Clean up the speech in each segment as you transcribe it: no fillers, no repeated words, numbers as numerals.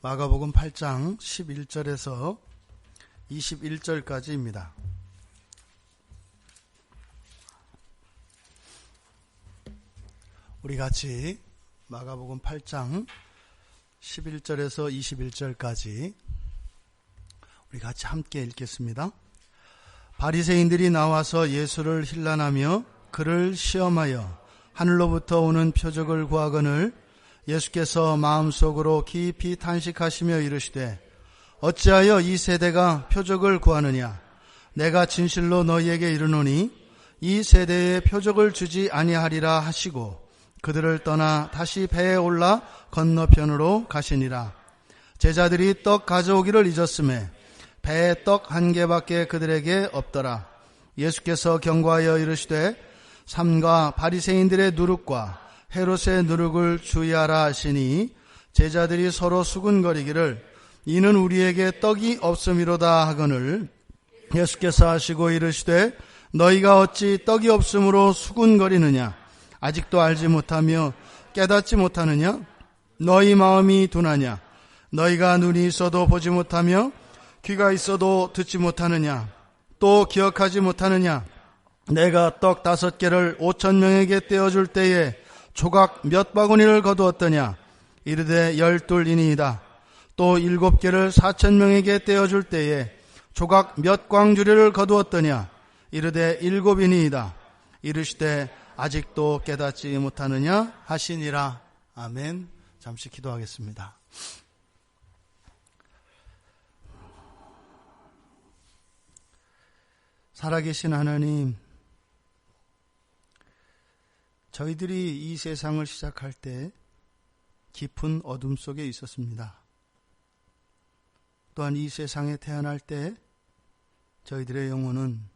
마가복음 8장 11절에서 21절까지입니다. 우리 같이 마가복음 8장 11절에서 21절까지 우리 같이 함께 읽겠습니다. 바리새인들이 나와서 예수를 힐난하며 그를 시험하여 하늘로부터 오는 표적을 구하거늘 예수께서 마음속으로 깊이 탄식하시며 이르시되 어찌하여 이 세대가 표적을 구하느냐? 내가 진실로 너희에게 이르노니 이 세대에 표적을 주지 아니하리라 하시고 그들을 떠나 다시 배에 올라 건너편으로 가시니라. 제자들이 떡 가져오기를 잊었음에 배에 떡 한 개밖에 그들에게 없더라. 예수께서 경고하여 이르시되 삼가 바리새인들의 누룩과 헤롯의 누룩을 주의하라 하시니 제자들이 서로 수군거리기를 이는 우리에게 떡이 없음이로다 하거늘 예수께서 하시고 이르시되 너희가 어찌 떡이 없음으로 수군거리느냐? 아직도 알지 못하며 깨닫지 못하느냐? 너희 마음이 둔하냐? 너희가 눈이 있어도 보지 못하며 귀가 있어도 듣지 못하느냐? 또 기억하지 못하느냐? 내가 떡 5개를 5,000명에게 떼어줄 때에 조각 몇 바구니를 거두었더냐? 이르되 12이니이다. 또 7개를 4,000명에게 떼어줄 때에 조각 몇 광주리를 거두었더냐? 이르되 7이니이다. 이르시되 아직도 깨닫지 못하느냐? 하시니라. 아멘. 잠시 기도하겠습니다. 살아계신 하나님, 저희들이 이 세상을 시작할 때 깊은 어둠 속에 있었습니다. 또한 이 세상에 태어날 때 저희들의 영혼은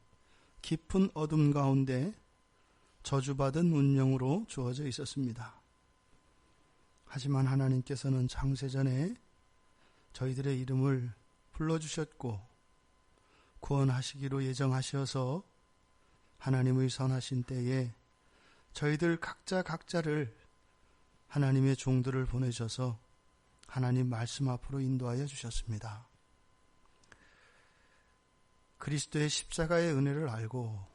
깊은 어둠 가운데 저주받은 운명으로 주어져 있었습니다. 하지만 하나님께서는 창세전에 저희들의 이름을 불러주셨고 구원하시기로 예정하셔서 하나님의 선하신 때에 저희들 각자를 하나님의 종들을 보내셔서 하나님 말씀 앞으로 인도하여 주셨습니다. 그리스도의 십자가의 은혜를 알고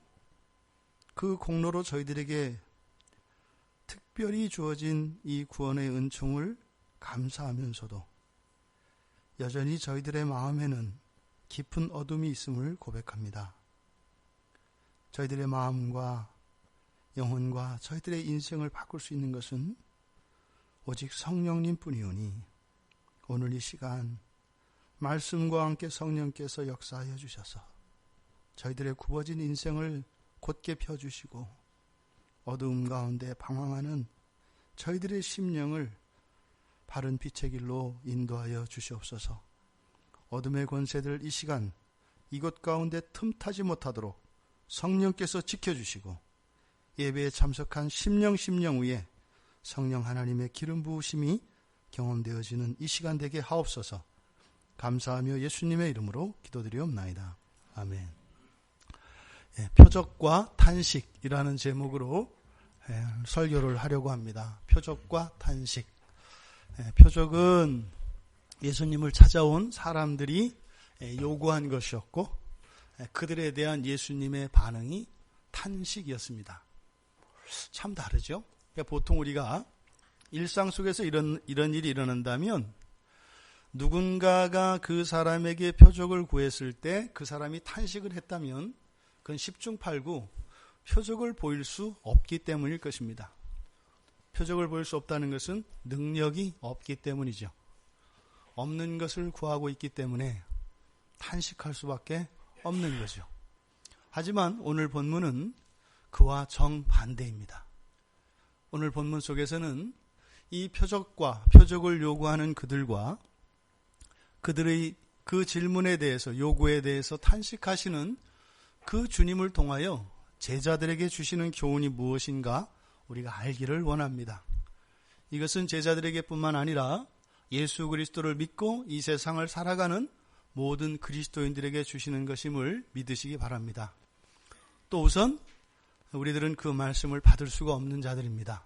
그 공로로 저희들에게 특별히 주어진 이 구원의 은총을 감사하면서도 여전히 저희들의 마음에는 깊은 어둠이 있음을 고백합니다. 저희들의 마음과 영혼과 저희들의 인생을 바꿀 수 있는 것은 오직 성령님 뿐이오니 오늘 이 시간 말씀과 함께 성령께서 역사하여 주셔서 저희들의 굽어진 인생을 곧게 펴주시고 어두움 가운데 방황하는 저희들의 심령을 바른 빛의 길로 인도하여 주시옵소서. 어둠의 권세들 이 시간 이곳 가운데 틈타지 못하도록 성령께서 지켜주시고 예배에 참석한 심령 위에 성령 하나님의 기름 부으심이 경험되어지는 이 시간 되게 하옵소서. 감사하며 예수님의 이름으로 기도드리옵나이다. 아멘. 표적과 탄식이라는 제목으로 설교를 하려고 합니다. 표적과 탄식. 표적은 예수님을 찾아온 사람들이 요구한 것이었고 그들에 대한 예수님의 반응이 탄식이었습니다. 참 다르죠? 그러니까 보통 우리가 일상 속에서 이런 일이 일어난다면 누군가가 그 사람에게 표적을 구했을 때 그 사람이 탄식을 했다면 그건 10중 8구 표적을 보일 수 없기 때문일 것입니다. 표적을 보일 수 없다는 것은 능력이 없기 때문이죠. 없는 것을 구하고 있기 때문에 탄식할 수밖에 없는 거죠. 하지만 오늘 본문은 그와 정반대입니다. 오늘 본문 속에서는 이 표적을 요구하는 그들과 그들의 그 질문에 대해서 요구에 대해서 탄식하시는 그 주님을 통하여 제자들에게 주시는 교훈이 무엇인가 우리가 알기를 원합니다. 이것은 제자들에게 뿐만 아니라 예수 그리스도를 믿고 이 세상을 살아가는 모든 그리스도인들에게 주시는 것임을 믿으시기 바랍니다. 또 우선 우리들은 그 말씀을 받을 수가 없는 자들입니다.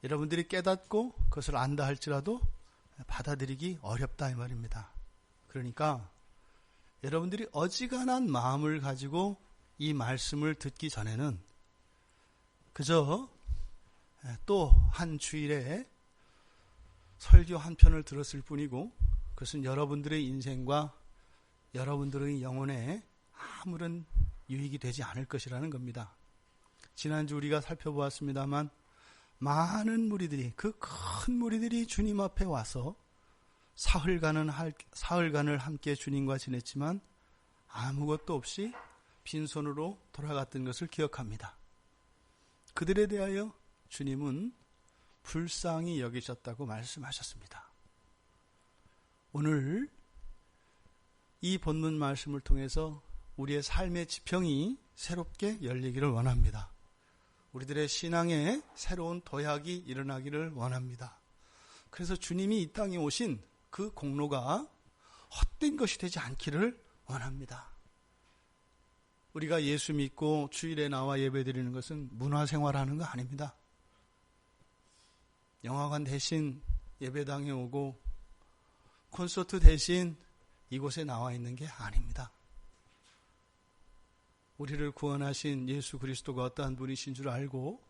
여러분들이 깨닫고 그것을 안다 할지라도 받아들이기 어렵다 이 말입니다. 그러니까 여러분들이 어지간한 마음을 가지고 이 말씀을 듣기 전에는 그저 또 한 주일에 설교 한 편을 들었을 뿐이고 그것은 여러분들의 인생과 여러분들의 영혼에 아무런 유익이 되지 않을 것이라는 겁니다. 지난주 우리가 살펴보았습니다만 많은 무리들이, 그 큰 무리들이 주님 앞에 와서 사흘간을 함께 주님과 지냈지만 아무것도 없이 빈손으로 돌아갔던 것을 기억합니다. 그들에 대하여 주님은 불쌍히 여기셨다고 말씀하셨습니다. 오늘 이 본문 말씀을 통해서 우리의 삶의 지평이 새롭게 열리기를 원합니다. 우리들의 신앙에 새로운 도약이 일어나기를 원합니다. 그래서 주님이 이 땅에 오신 그 공로가 헛된 것이 되지 않기를 원합니다. 우리가 예수 믿고 주일에 나와 예배드리는 것은 문화생활하는 거 아닙니다. 영화관 대신 예배당에 오고 콘서트 대신 이곳에 나와 있는 게 아닙니다. 우리를 구원하신 예수 그리스도가 어떠한 분이신 줄 알고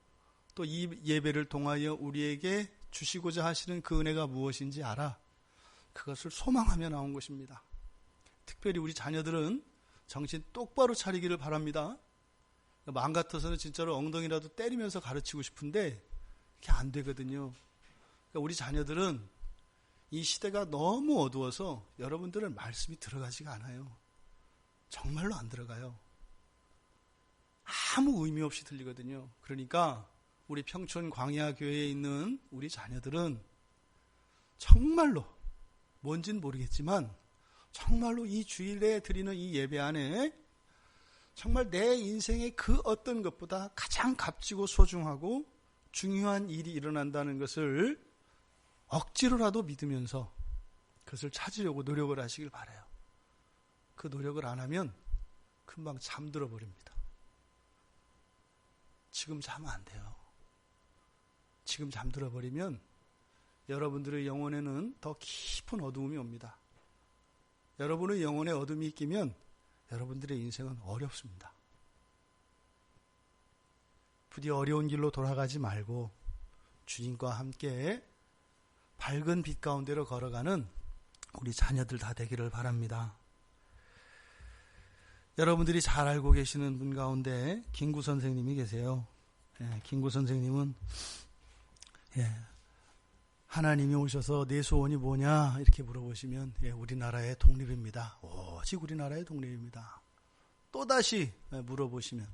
또 이 예배를 통하여 우리에게 주시고자 하시는 그 은혜가 무엇인지 알아 그것을 소망하며 나온 것입니다. 특별히 우리 자녀들은 정신 똑바로 차리기를 바랍니다. 마음 같아서는 진짜로 엉덩이라도 때리면서 가르치고 싶은데 그게 안 되거든요. 그러니까 우리 자녀들은 이 시대가 너무 어두워서 여러분들은 말씀이 들어가지가 않아요. 정말로 안 들어가요. 아무 의미 없이 들리거든요. 그러니까 우리 평촌 광야교회에 있는 우리 자녀들은 정말로 뭔진 모르겠지만 정말로 이 주일에 드리는 이 예배 안에 정말 내 인생의 그 어떤 것보다 가장 값지고 소중하고 중요한 일이 일어난다는 것을 억지로라도 믿으면서 그것을 찾으려고 노력을 하시길 바라요. 그 노력을 안 하면 금방 잠들어 버립니다. 지금 자면 안 돼요. 지금 잠들어 버리면 여러분들의 영혼에는 더 깊은 어두움이 옵니다. 여러분의 영혼에 어둠이 끼면 여러분들의 인생은 어렵습니다. 부디 어려운 길로 돌아가지 말고 주님과 함께 밝은 빛 가운데로 걸어가는 우리 자녀들 다 되기를 바랍니다. 여러분들이 잘 알고 계시는 분 가운데 김구 선생님이 계세요. 김구 선생님은 하나님이 오셔서 내 소원이 뭐냐 이렇게 물어보시면 우리나라의 독립입니다. 오직 우리나라의 독립입니다. 또다시 물어보시면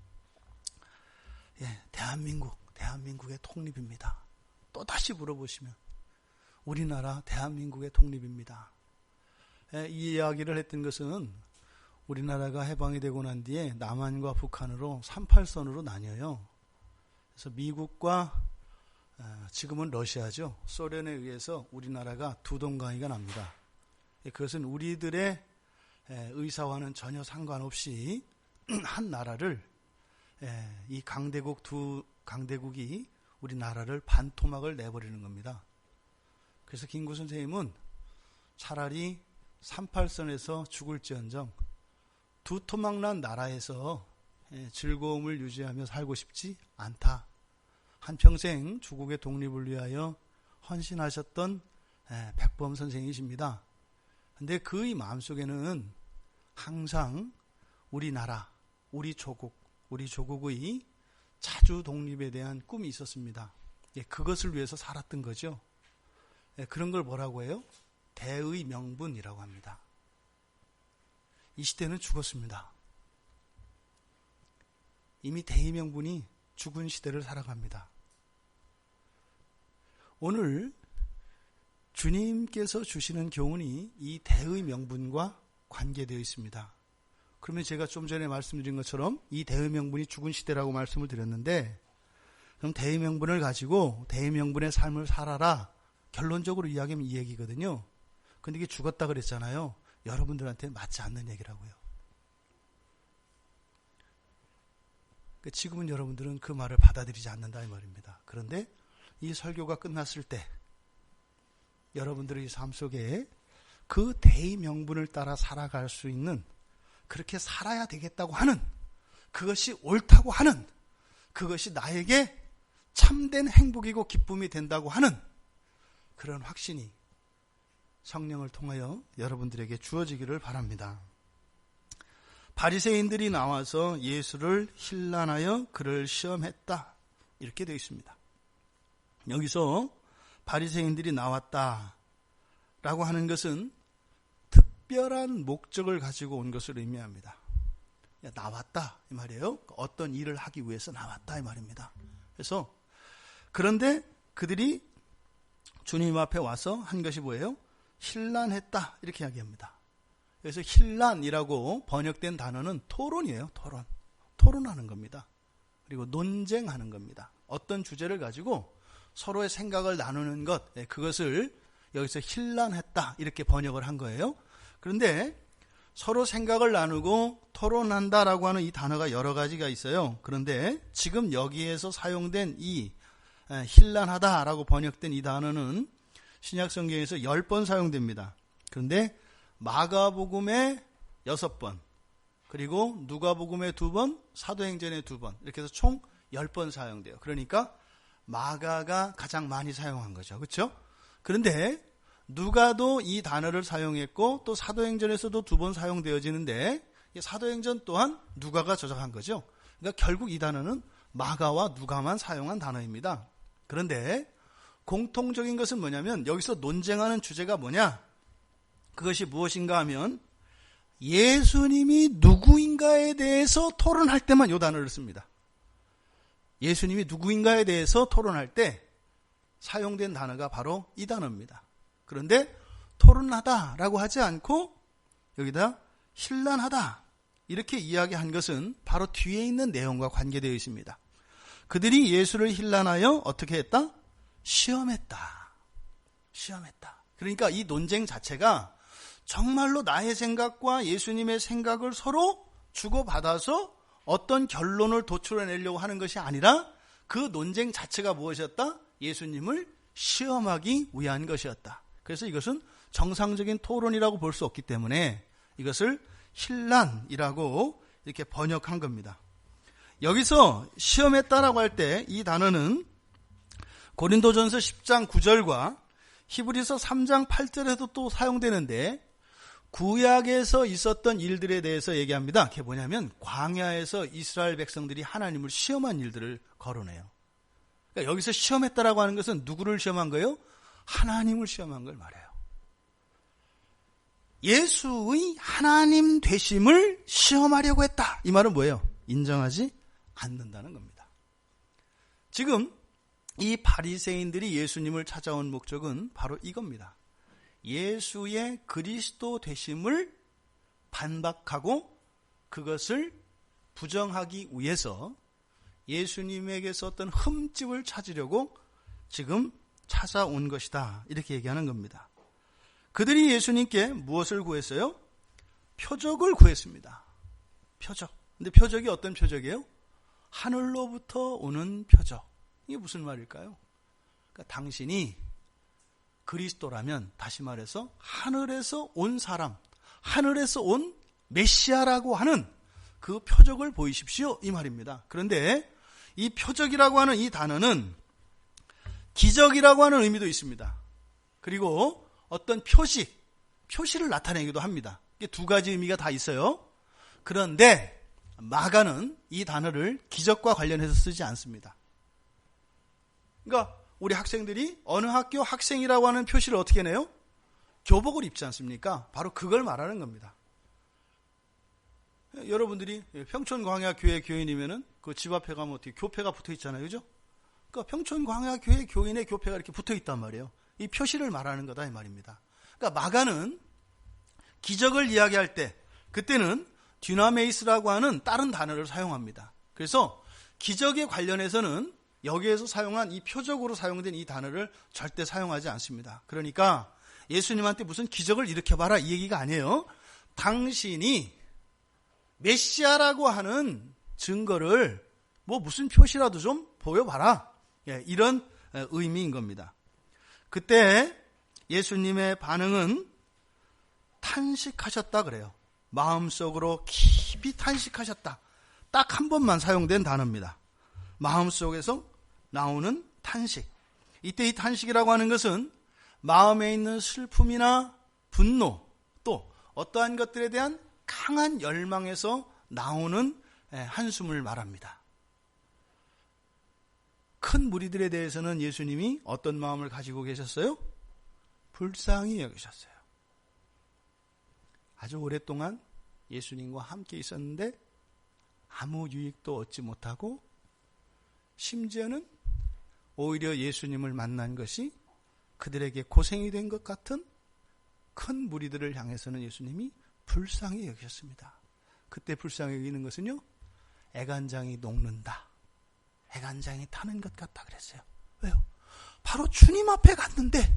대한민국의 독립입니다. 또다시 물어보시면 우리나라 대한민국의 독립입니다. 이 이야기를 했던 것은 우리나라가 해방이 되고 난 뒤에 남한과 북한으로 38선으로 나뉘어요. 그래서 미국과 지금은 러시아죠. 소련에 의해서 우리나라가 두 동강이가 납니다. 그것은 우리들의 의사와는 전혀 상관없이 한 나라를 이 두 강대국이 우리나라를 반토막을 내버리는 겁니다. 그래서 김구 선생님은 차라리 38선에서 죽을지언정 두 토막난 나라에서 즐거움을 유지하며 살고 싶지 않다. 한평생 조국의 독립을 위하여 헌신하셨던 백범 선생이십니다. 그런데 그의 마음속에는 항상 우리나라, 우리 조국의 자주 독립에 대한 꿈이 있었습니다. 그것을 위해서 살았던 거죠. 그런 걸 뭐라고 해요? 대의 명분이라고 합니다. 이 시대는 죽었습니다. 이미 대의 명분이 죽은 시대를 살아갑니다. 오늘 주님께서 주시는 교훈이 이 대의 명분과 관계되어 있습니다. 그러면 제가 좀 전에 말씀드린 것처럼 이 대의 명분이 죽은 시대라고 말씀을 드렸는데 그럼 대의 명분을 가지고 대의 명분의 삶을 살아라. 결론적으로 이야기하면 이 얘기거든요. 근데 이게 죽었다 그랬잖아요. 여러분들한테 맞지 않는 얘기라고요. 지금은 여러분들은 그 말을 받아들이지 않는다 이 말입니다. 그런데 이 설교가 끝났을 때 여러분들의 삶 속에 그 대의 명분을 따라 살아갈 수 있는, 그렇게 살아야 되겠다고 하는, 그것이 옳다고 하는, 그것이 나에게 참된 행복이고 기쁨이 된다고 하는 그런 확신이 성령을 통하여 여러분들에게 주어지기를 바랍니다. 바리새인들이 나와서 예수를 힐난하여 그를 시험했다, 이렇게 되어 있습니다. 여기서 바리새인들이 나왔다라고 하는 것은 특별한 목적을 가지고 온 것을 의미합니다. 나왔다 이 말이에요. 어떤 일을 하기 위해서 나왔다 이 말입니다. 그래서 그런데 그들이 주님 앞에 와서 한 것이 뭐예요? 힐난했다, 이렇게 이야기합니다. 그래서 힐난이라고 번역된 단어는 토론이에요. 토론하는 겁니다. 그리고 논쟁하는 겁니다. 어떤 주제를 가지고 서로의 생각을 나누는 것, 그것을 여기서 힐난했다, 이렇게 번역을 한 거예요. 그런데 서로 생각을 나누고 토론한다라고 하는 이 단어가 여러 가지가 있어요. 그런데 지금 여기에서 사용된 이 힐난하다라고 번역된 이 단어는 신약 성경에서 10번 사용됩니다. 그런데 마가복음에 6번, 그리고 누가복음에 2번, 사도행전에 2번, 이렇게 해서 총 10번 사용돼요. 그러니까 마가가 가장 많이 사용한 거죠. 그렇죠? 그런데 누가도 이 단어를 사용했고 또 사도행전에서도 2번 사용되어지는데 사도행전 또한 누가가 저작한 거죠. 그러니까 결국 이 단어는 마가와 누가만 사용한 단어입니다. 그런데 공통적인 것은 뭐냐면 여기서 논쟁하는 주제가 뭐냐? 그것이 무엇인가 하면 예수님이 누구인가에 대해서 토론할 때만 이 단어를 씁니다. 예수님이 누구인가에 대해서 토론할 때 사용된 단어가 바로 이 단어입니다. 그런데 토론하다라고 하지 않고 여기다 힐난하다 이렇게 이야기한 것은 바로 뒤에 있는 내용과 관계되어 있습니다. 그들이 예수를 힐난하여 어떻게 했다? 시험했다. 그러니까 이 논쟁 자체가 정말로 나의 생각과 예수님의 생각을 서로 주고받아서 어떤 결론을 도출해내려고 하는 것이 아니라 그 논쟁 자체가 무엇이었다? 예수님을 시험하기 위한 것이었다. 그래서 이것은 정상적인 토론이라고 볼 수 없기 때문에 이것을 힐난이라고 이렇게 번역한 겁니다. 여기서 시험했다라고 할 때 이 단어는 고린도전서 10장 9절과 히브리서 3장 8절에도 또 사용되는데 구약에서 있었던 일들에 대해서 얘기합니다. 그게 뭐냐면 광야에서 이스라엘 백성들이 하나님을 시험한 일들을 거론해요. 그러니까 여기서 시험했다라고 하는 것은 누구를 시험한 거예요? 하나님을 시험한 걸 말해요. 예수의 하나님 되심을 시험하려고 했다. 이 말은 뭐예요? 인정하지 않는다는 겁니다. 지금 이 바리새인들이 예수님을 찾아온 목적은 바로 이겁니다. 예수의 그리스도 되심을 반박하고 그것을 부정하기 위해서 예수님에게서 어떤 흠집을 찾으려고 지금 찾아온 것이다. 이렇게 얘기하는 겁니다. 그들이 예수님께 무엇을 구했어요? 표적을 구했습니다. 표적. 근데 표적이 어떤 표적이에요? 하늘로부터 오는 표적. 이게 무슨 말일까요? 그러니까 당신이 그리스도라면, 다시 말해서 하늘에서 온 사람, 하늘에서 온 메시아라고 하는 그 표적을 보이십시오, 이 말입니다. 그런데 이 표적이라고 하는 이 단어는 기적이라고 하는 의미도 있습니다. 그리고 어떤 표시를 나타내기도 합니다. 이게 두 가지 의미가 다 있어요. 그런데 마가는 이 단어를 기적과 관련해서 쓰지 않습니다. 그러니까 우리 학생들이 어느 학교 학생이라고 하는 표시를 어떻게 내요? 교복을 입지 않습니까? 바로 그걸 말하는 겁니다. 여러분들이 평촌광야교회 교인이면은 그 집 앞에 가면 어떻게 교패가 붙어 있잖아요. 그죠? 그러니까 평촌광야교회 교인의 교패가 이렇게 붙어 있단 말이에요. 이 표시를 말하는 거다 이 말입니다. 그러니까 마가는 기적을 이야기할 때 그때는 듀나메이스라고 하는 다른 단어를 사용합니다. 그래서 기적에 관련해서는 여기에서 사용한 이 표적으로 사용된 이 단어를 절대 사용하지 않습니다. 그러니까 예수님한테 무슨 기적을 일으켜봐라 이 얘기가 아니에요. 당신이 메시아라고 하는 증거를 무슨 표시라도 좀 보여봐라. 이런 의미인 겁니다. 그때 예수님의 반응은 탄식하셨다 그래요. 마음속으로 깊이 탄식하셨다. 딱 한 번만 사용된 단어입니다. 마음속에서 나오는 탄식. 이때 이 탄식이라고 하는 것은 마음에 있는 슬픔이나 분노, 또 어떠한 것들에 대한 강한 열망에서 나오는 한숨을 말합니다. 큰 무리들에 대해서는 예수님이 어떤 마음을 가지고 계셨어요? 불쌍히 여기셨어요. 아주 오랫동안 예수님과 함께 있었는데 아무 유익도 얻지 못하고 심지어는 오히려 예수님을 만난 것이 그들에게 고생이 된 것 같은 큰 무리들을 향해서는 예수님이 불쌍히 여기셨습니다. 그때 불쌍히 여기는 것은요, 애간장이 녹는다, 애간장이 타는 것 같다 그랬어요. 왜요? 바로 주님 앞에 갔는데,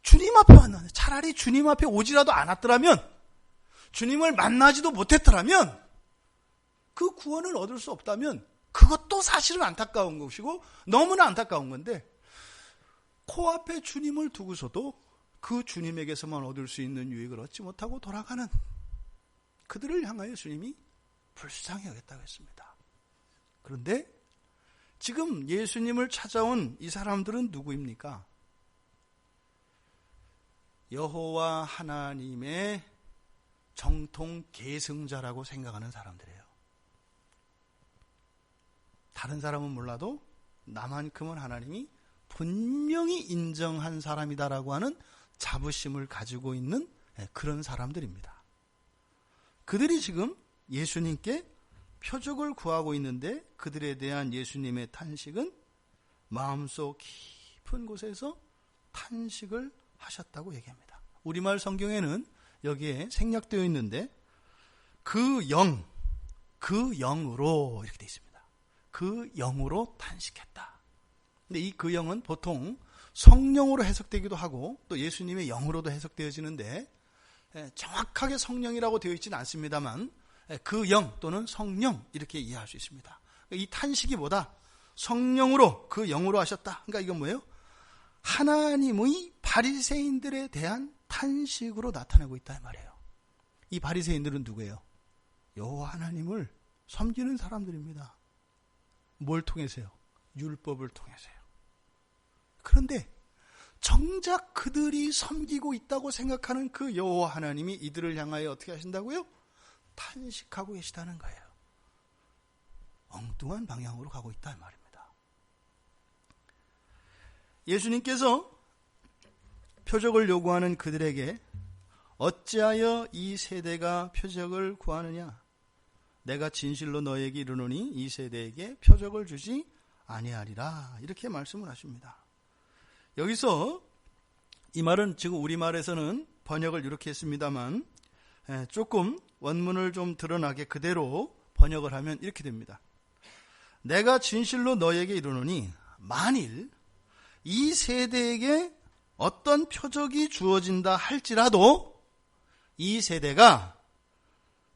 주님 앞에 왔는데, 차라리 주님 앞에 오지라도 않았더라면, 주님을 만나지도 못했더라면, 그 구원을 얻을 수 없다면 그것도 사실은 안타까운 것이고 너무나 안타까운 건데, 코앞에 주님을 두고서도 그 주님에게서만 얻을 수 있는 유익을 얻지 못하고 돌아가는 그들을 향하여 주님이 불쌍히 여겼다고 했습니다. 그런데 지금 예수님을 찾아온 이 사람들은 누구입니까? 여호와 하나님의 정통 계승자라고 생각하는 사람들이에요. 다른 사람은 몰라도 나만큼은 하나님이 분명히 인정한 사람이다라고 하는 자부심을 가지고 있는 그런 사람들입니다. 그들이 지금 예수님께 표적을 구하고 있는데 그들에 대한 예수님의 탄식은 마음속 깊은 곳에서 탄식을 하셨다고 얘기합니다. 우리말 성경에는 여기에 생략되어 있는데 그 영으로 이렇게 되어 있습니다. 그 영으로 탄식했다. 근데 이 그 영은 보통 성령으로 해석되기도 하고 또 예수님의 영으로도 해석되어지는데 정확하게 성령이라고 되어 있지는 않습니다만 그 영 또는 성령 이렇게 이해할 수 있습니다. 이 탄식이 뭐다? 성령으로 그 영으로 하셨다. 그러니까 이건 뭐예요? 하나님의 바리새인들에 대한 탄식으로 나타내고 있다 이 말이에요. 이 바리새인들은 누구예요? 여호와 하나님을 섬기는 사람들입니다. 뭘 통해서요? 율법을 통해서요. 그런데 정작 그들이 섬기고 있다고 생각하는 그 여호와 하나님이 이들을 향하여 어떻게 하신다고요? 탄식하고 계시다는 거예요. 엉뚱한 방향으로 가고 있다 이 말입니다. 예수님께서 표적을 요구하는 그들에게 어찌하여 이 세대가 표적을 구하느냐? 내가 진실로 너에게 이르노니 이 세대에게 표적을 주지 아니하리라. 이렇게 말씀을 하십니다. 여기서 이 말은 지금 우리말에서는 번역을 이렇게 했습니다만 조금 원문을 좀 드러나게 그대로 번역을 하면 이렇게 됩니다. 내가 진실로 너에게 이르노니 만일 이 세대에게 어떤 표적이 주어진다 할지라도 이 세대가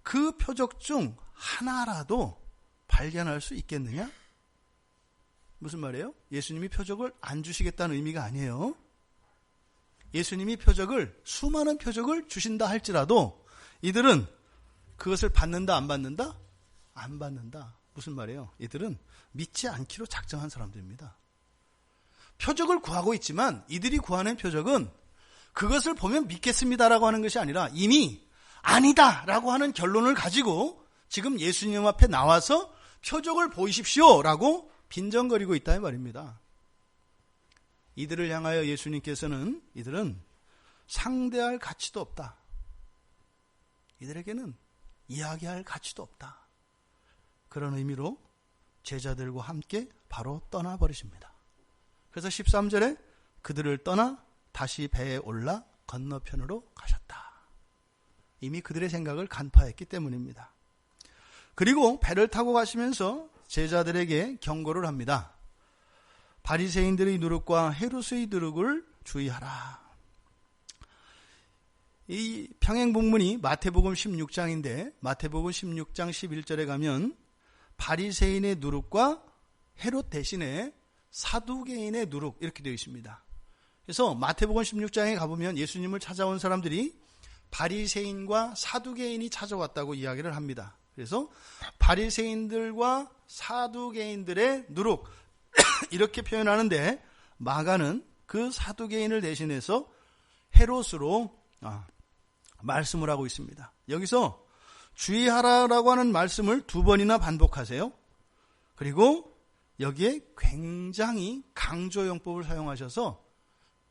그 표적 중 하나라도 발견할 수 있겠느냐? 무슨 말이에요? 예수님이 표적을 안 주시겠다는 의미가 아니에요. 예수님이 표적을, 수많은 표적을 주신다 할지라도 이들은 그것을 받는다 안 받는다? 안 받는다. 무슨 말이에요? 이들은 믿지 않기로 작정한 사람들입니다. 표적을 구하고 있지만 이들이 구하는 표적은 그것을 보면 믿겠습니다라고 하는 것이 아니라 이미 아니다라고 하는 결론을 가지고 지금 예수님 앞에 나와서 표적을 보이십시오라고 빈정거리고 있다 이 말입니다. 이들을 향하여 예수님께서는 이들은 상대할 가치도 없다. 이들에게는 이야기할 가치도 없다. 그런 의미로 제자들과 함께 바로 떠나버리십니다. 그래서 13절에 그들을 떠나 다시 배에 올라 건너편으로 가셨다. 이미 그들의 생각을 간파했기 때문입니다. 그리고 배를 타고 가시면서 제자들에게 경고를 합니다. 바리새인들의 누룩과 헤롯의 누룩을 주의하라. 이 평행복문이 마태복음 16장인데 마태복음 16장 11절에 가면 바리새인의 누룩과 헤롯 대신에 사두개인의 누룩 이렇게 되어 있습니다. 그래서 마태복음 16장에 가보면 예수님을 찾아온 사람들이 바리새인과 사두개인이 찾아왔다고 이야기를 합니다. 그래서 바리새인들과 사두개인들의 누룩 이렇게 표현하는데 마가는 그 사두개인을 대신해서 헤롯으로 말씀을 하고 있습니다. 여기서 주의하라라고 하는 말씀을 2번이나 반복하세요. 그리고 여기에 굉장히 강조용법을 사용하셔서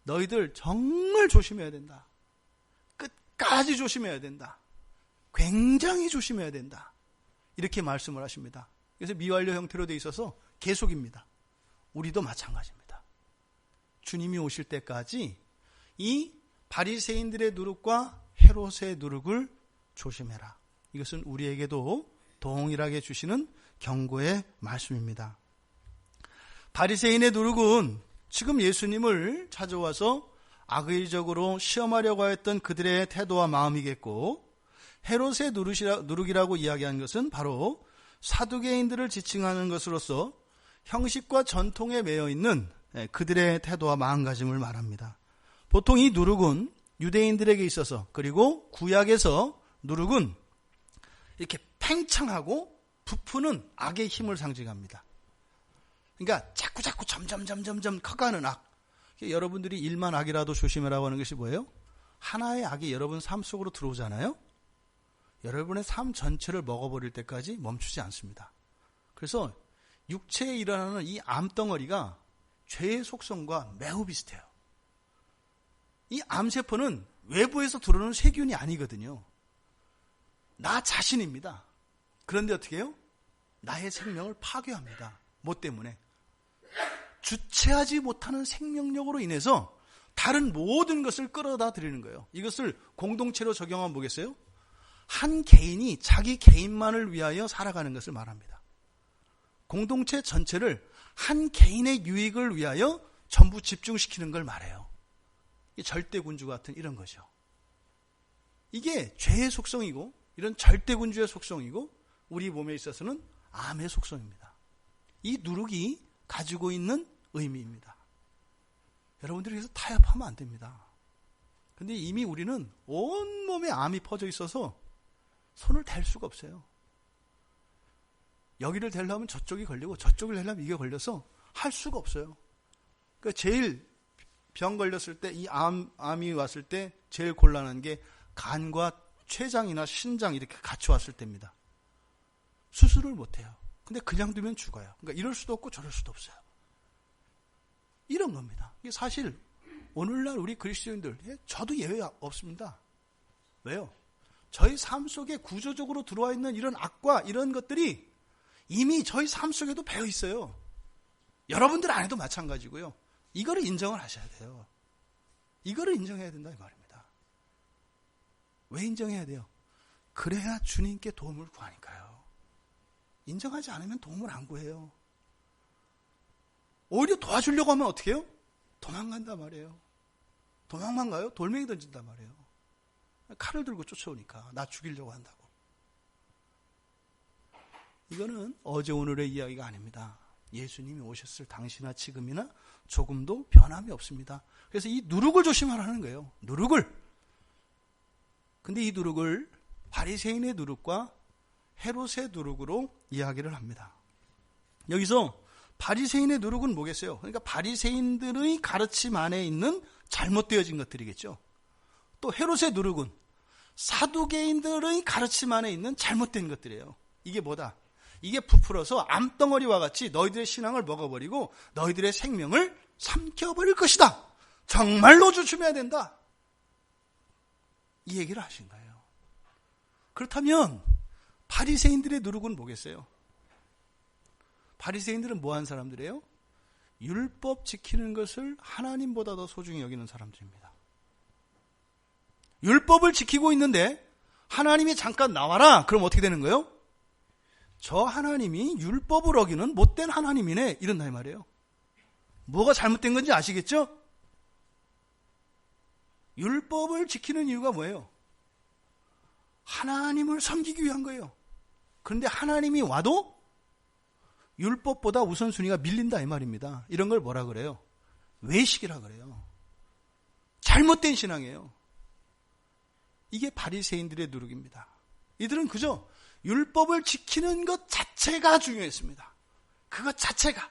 너희들 정말 조심해야 된다. 끝까지 조심해야 된다. 굉장히 조심해야 된다. 이렇게 말씀을 하십니다. 그래서 미완료 형태로 되어 있어서 계속입니다. 우리도 마찬가지입니다. 주님이 오실 때까지 이 바리새인들의 누룩과 헤롯의 누룩을 조심해라. 이것은 우리에게도 동일하게 주시는 경고의 말씀입니다. 바리새인의 누룩은 지금 예수님을 찾아와서 악의적으로 시험하려고 했던 그들의 태도와 마음이겠고, 헤롯의 누룩이라고 이야기한 것은 바로 사두개인들을 지칭하는 것으로서 형식과 전통에 매여 있는 그들의 태도와 마음가짐을 말합니다. 보통 이 누룩은 유대인들에게 있어서, 그리고 구약에서 누룩은 이렇게 팽창하고 부푸는 악의 힘을 상징합니다. 그러니까 자꾸 점점 커가는 악. 여러분들이 일만 악이라도 조심해라고 하는 것이 뭐예요? 하나의 악이 여러분 삶 속으로 들어오잖아요. 여러분의 삶 전체를 먹어버릴 때까지 멈추지 않습니다. 그래서 육체에 일어나는 이 암덩어리가 죄의 속성과 매우 비슷해요. 이 암세포는 외부에서 들어오는 세균이 아니거든요. 나 자신입니다. 그런데 어떻게 해요? 나의 생명을 파괴합니다. 뭐 때문에? 주체하지 못하는 생명력으로 인해서 다른 모든 것을 끌어다 드리는 거예요. 이것을 공동체로 적용하면 뭐겠어요? 한 개인이 자기 개인만을 위하여 살아가는 것을 말합니다. 공동체 전체를 한 개인의 유익을 위하여 전부 집중시키는 걸 말해요. 절대군주 같은 이런 거죠. 이게 죄의 속성이고, 이런 절대군주의 속성이고, 우리 몸에 있어서는 암의 속성입니다. 이 누룩이 가지고 있는 의미입니다. 여러분들이 그래서 타협하면 안 됩니다. 근데 이미 우리는 온몸에 암이 퍼져 있어서 손을 댈 수가 없어요. 여기를 대려면 저쪽이 걸리고, 저쪽을 대려면 이게 걸려서 할 수가 없어요. 그러니까 제일 병 걸렸을 때, 이 암이 왔을 때 제일 곤란한 게 간과 췌장이나 신장 이렇게 같이 왔을 때입니다. 수술을 못해요. 근데 그냥 두면 죽어요. 그러니까 이럴 수도 없고 저럴 수도 없어요. 이런 겁니다. 이게 사실 오늘날 우리 그리스도인들, 저도 예외 없습니다. 왜요? 저희 삶 속에 구조적으로 들어와 있는 이런 악과 이런 것들이 이미 저희 삶 속에도 배어 있어요. 여러분들 안에도 마찬가지고요. 이거를 인정을 하셔야 돼요. 이거를 인정해야 된다 이 말입니다. 왜 인정해야 돼요? 그래야 주님께 도움을 구하니까요. 인정하지 않으면 도움을 안 구해요. 오히려 도와주려고 하면 어떻게 해요? 도망간단 말이에요. 도망만 가요? 돌멩이 던진단 말이에요. 칼을 들고 쫓아오니까 나 죽이려고 한다고. 이거는 어제 오늘의 이야기가 아닙니다. 예수님이 오셨을 당시나 지금이나 조금도 변함이 없습니다. 그래서 이 누룩을 조심하라는 거예요. 누룩을. 근데 이 누룩을 바리새인의 누룩과 헤롯의 누룩으로 이야기를 합니다. 여기서 바리새인의 누룩은 뭐겠어요? 그러니까 바리새인들의 가르침 안에 있는 잘못되어진 것들이겠죠. 또 헤롯의 누룩은 사두개인들의 가르침 안에 있는 잘못된 것들이에요. 이게 뭐다? 이게 부풀어서 암덩어리와 같이 너희들의 신앙을 먹어버리고 너희들의 생명을 삼켜버릴 것이다. 정말로 조심해야 된다. 이 얘기를 하신 거예요. 그렇다면 바리새인들의 누룩은 뭐겠어요? 바리새인들은 뭐한 사람들이에요? 율법 지키는 것을 하나님보다 더 소중히 여기는 사람들입니다. 율법을 지키고 있는데 하나님이 잠깐 나와라. 그럼 어떻게 되는 거예요? 저 하나님이 율법을 어기는 못된 하나님이네. 이런다 이 말이에요. 뭐가 잘못된 건지 아시겠죠? 율법을 지키는 이유가 뭐예요? 하나님을 섬기기 위한 거예요. 그런데 하나님이 와도 율법보다 우선순위가 밀린다 이 말입니다. 이런 걸 뭐라 그래요? 외식이라 그래요. 잘못된 신앙이에요. 이게 바리새인들의 누룩입니다. 이들은 그저 율법을 지키는 것 자체가 중요했습니다. 그것 자체가,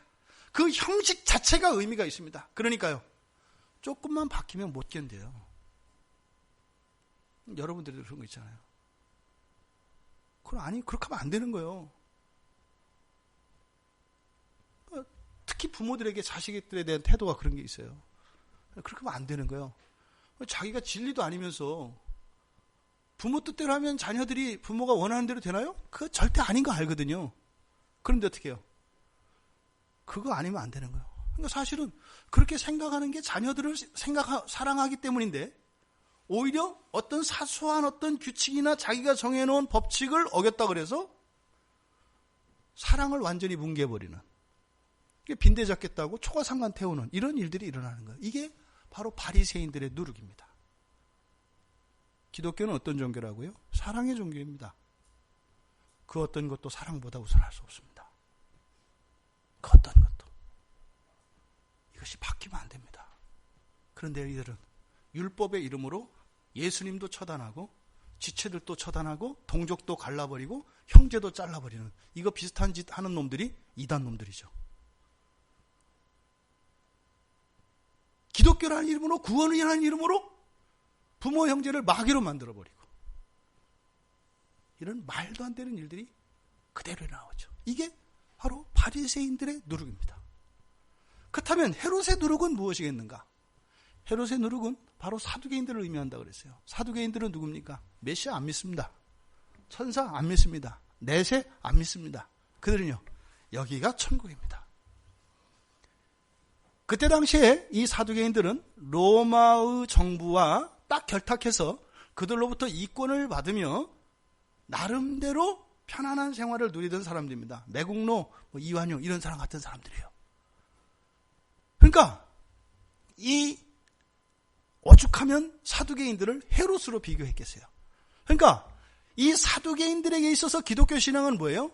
그 형식 자체가 의미가 있습니다. 그러니까요, 조금만 바뀌면 못 견뎌요. 여러분들도 그런 거 있잖아요. 그럼 아니, 그렇게 하면 안 되는 거예요. 특히 부모들에게 자식들에 대한 태도가 그런 게 있어요. 그렇게 하면 안 되는 거예요. 자기가 진리도 아니면서 부모 뜻대로 하면 자녀들이 부모가 원하는 대로 되나요? 그거 절대 아닌 거 알거든요. 그런데 어떻게 해요? 그거 아니면 안 되는 거예요. 그러니까 사실은 그렇게 생각하는 게 자녀들을 사랑하기 때문인데, 오히려 어떤 사소한 어떤 규칙이나 자기가 정해놓은 법칙을 어겼다 그래서 사랑을 완전히 뭉개버리는, 빈대 잡겠다고 초가상관 태우는 이런 일들이 일어나는 거예요. 이게 바로 바리새인들의 누룩입니다. 기독교는 어떤 종교라고요? 사랑의 종교입니다. 그 어떤 것도 사랑보다 우선할 수 없습니다. 그 어떤 것도. 이것이 바뀌면 안 됩니다. 그런데 이들은 율법의 이름으로 예수님도 처단하고 지체들도 처단하고 동족도 갈라버리고 형제도 잘라버리는, 이거 비슷한 짓 하는 놈들이 이단 놈들이죠. 기독교라는 이름으로, 구원이라는 이름으로 부모 형제를 마귀로 만들어버리고, 이런 말도 안 되는 일들이 그대로 나오죠. 이게 바로 바리새인들의 누룩입니다. 그렇다면 헤롯의 누룩은 무엇이겠는가? 헤롯의 누룩은 바로 사두개인들을 의미한다고 그랬어요. 사두개인들은 누굽니까? 메시아 안 믿습니다. 천사 안 믿습니다. 내세 안 믿습니다. 그들은요, 여기가 천국입니다. 그때 당시에 이 사두개인들은 로마의 정부와 딱 결탁해서 그들로부터 이권을 받으며 나름대로 편안한 생활을 누리던 사람들입니다. 매국노, 이완용 이런 사람 같은 사람들이에요. 그러니까 이 오죽하면 사두개인들을 헤롯으로 비교했겠어요. 그러니까 이 사두개인들에게 있어서 기독교 신앙은 뭐예요?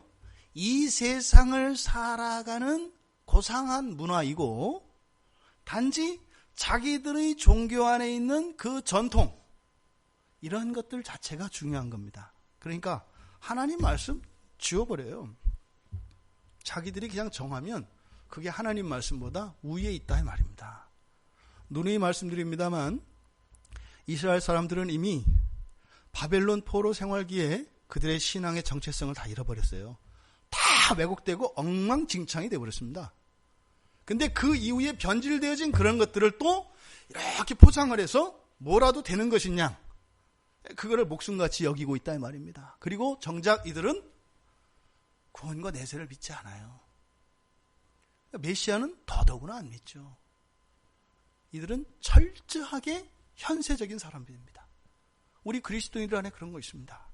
이 세상을 살아가는 고상한 문화이고, 단지 자기들의 종교 안에 있는 그 전통, 이런 것들 자체가 중요한 겁니다. 그러니까 하나님 말씀 지워버려요. 자기들이 그냥 정하면 그게 하나님 말씀보다 우위에 있다 이 말입니다. 누누이 말씀드립니다만, 이스라엘 사람들은 이미 바벨론 포로 생활기에 그들의 신앙의 정체성을 다 잃어버렸어요. 다 왜곡되고 엉망진창이 되어버렸습니다. 근데 그 이후에 변질되어진 그런 것들을 또 이렇게 포장을 해서 뭐라도 되는 것이냐, 그거를 목숨같이 여기고 있다 이 말입니다. 그리고 정작 이들은 구원과 내세를 믿지 않아요. 메시아는 더더구나 안 믿죠. 이들은 철저하게 현세적인 사람들입니다. 우리 그리스도인들 안에 그런 거 있습니다.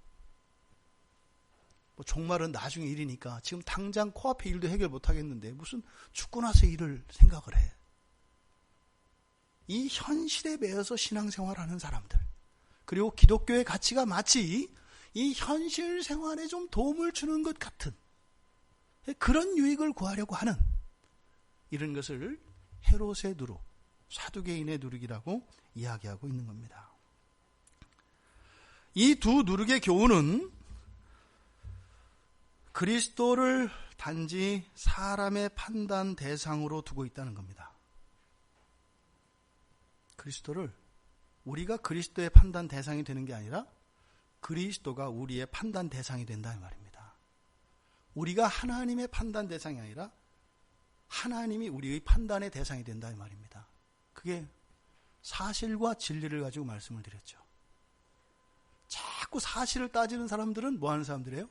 종말은 나중에 일이니까 지금 당장 코앞에 일도 해결 못 하겠는데 무슨 죽고 나서 일을 생각을 해. 이 현실에 매여서 신앙생활하는 사람들, 그리고 기독교의 가치가 마치 이 현실 생활에 좀 도움을 주는 것 같은 그런 유익을 구하려고 하는, 이런 것을 헤롯의 누룩, 사두개인의 누룩이라고 이야기하고 있는 겁니다. 이 두 누룩의 교훈은 그리스도를 단지 사람의 판단 대상으로 두고 있다는 겁니다. 그리스도를 우리가 그리스도의 판단 대상이 되는 게 아니라 그리스도가 우리의 판단 대상이 된다는 말입니다. 우리가 하나님의 판단 대상이 아니라 하나님이 우리의 판단의 대상이 된다는 말입니다. 그게 사실과 진리를 가지고 말씀을 드렸죠. 자꾸 사실을 따지는 사람들은 뭐 하는 사람들이에요?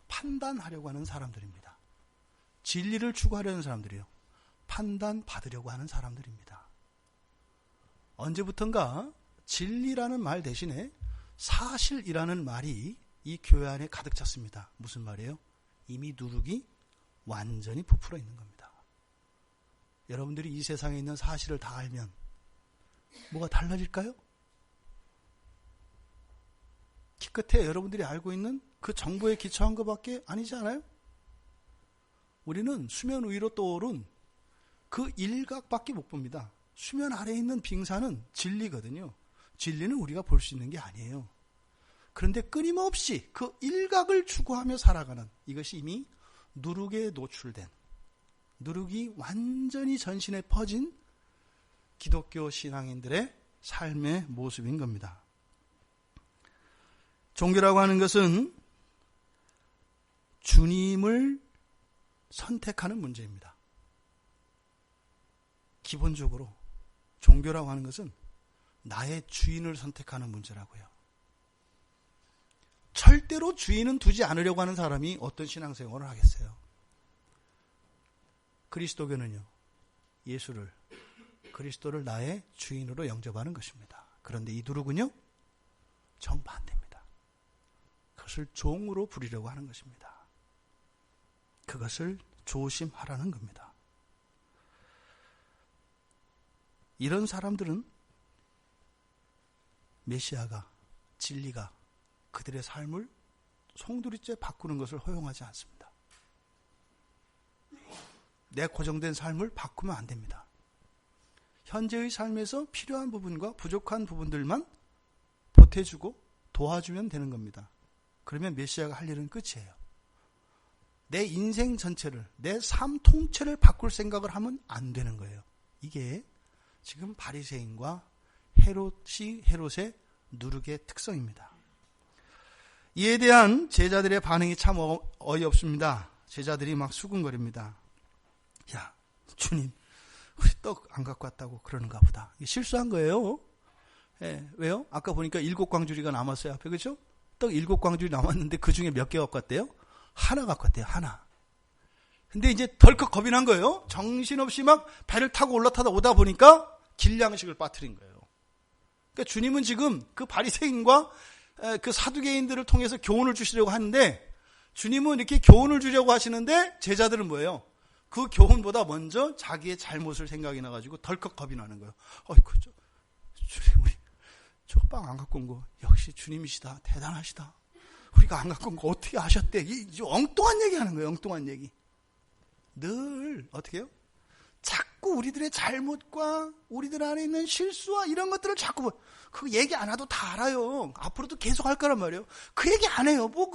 판단하려고 하는 사람들입니다. 진리를 추구하려는 사람들이에요. 판단받으려고 하는 사람들입니다. 언제부턴가 진리라는 말 대신에 사실이라는 말이 이 교회 안에 가득 찼습니다. 무슨 말이에요? 이미 누룩이 완전히 부풀어 있는 겁니다. 여러분들이 이 세상에 있는 사실을 다 알면 뭐가 달라질까요? 기껏해 여러분들이 알고 있는 그 정보에 기초한 것밖에 아니지 않아요? 우리는 수면 위로 떠오른 그 일각밖에 못 봅니다. 수면 아래에 있는 빙산은 진리거든요. 진리는 우리가 볼 수 있는 게 아니에요. 그런데 끊임없이 그 일각을 추구하며 살아가는, 이것이 이미 누룩에 노출된, 누룩이 완전히 전신에 퍼진 기독교 신앙인들의 삶의 모습인 겁니다. 종교라고 하는 것은 주님을 선택하는 문제입니다. 기본적으로 종교라고 하는 것은 나의 주인을 선택하는 문제라고요. 절대로 주인은 두지 않으려고 하는 사람이 어떤 신앙생활을 하겠어요? 그리스도교는요, 그리스도를 나의 주인으로 영접하는 것입니다. 그런데 이 누룩은요, 정반대입니다. 그것을 종으로 부리려고 하는 것입니다. 그것을 조심하라는 겁니다. 이런 사람들은 메시아가, 진리가 그들의 삶을 송두리째 바꾸는 것을 허용하지 않습니다. 내 고정된 삶을 바꾸면 안 됩니다. 현재의 삶에서 필요한 부분과 부족한 부분들만 보태주고 도와주면 되는 겁니다. 그러면 메시아가 할 일은 끝이에요. 내 인생 전체를, 내 삶 통째를 바꿀 생각을 하면 안 되는 거예요. 이게 지금 바리새인과 헤롯의 누룩의 특성입니다. 이에 대한 제자들의 반응이 참 어이없습니다. 제자들이 막 수군거립니다. 야, 주님, 우리 떡 안 갖고 왔다고 그러는가 보다. 실수한 거예요. 예, 왜요? 아까 보니까 7광주리가 남았어요, 앞에. 그렇죠? 떡 7광주리 남았는데 그 중에 몇 개 갖고 왔대요? 하나 갖고 왔대요, 하나. 근데 이제 덜컥 겁이 난 거예요. 정신없이 막 배를 타고 올라타다 오다 보니까 길량식을 빠뜨린 거예요. 그러니까 주님은 지금 그 바리새인과 그 사두개인들을 통해서 교훈을 주시려고 하는데, 주님은 이렇게 교훈을 주려고 하시는데 제자들은 뭐예요? 그 교훈보다 먼저 자기의 잘못을 생각이 나가지고 덜컥 겁이 나는 거예요. 어이구, 주님, 우리 저 빵 안 갖고 온 거 역시 주님이시다, 대단하시다. 우리가 안 갖고 온 거 어떻게 아셨대? 이 엉뚱한 얘기 하는 거예요. 엉뚱한 얘기. 늘 어떻게 해요? 자꾸 우리들의 잘못과 우리들 안에 있는 실수와 이런 것들을 자꾸, 그 얘기 안 해도 다 알아요. 앞으로도 계속 할 거란 말이에요. 그 얘기 안 해요. 뭐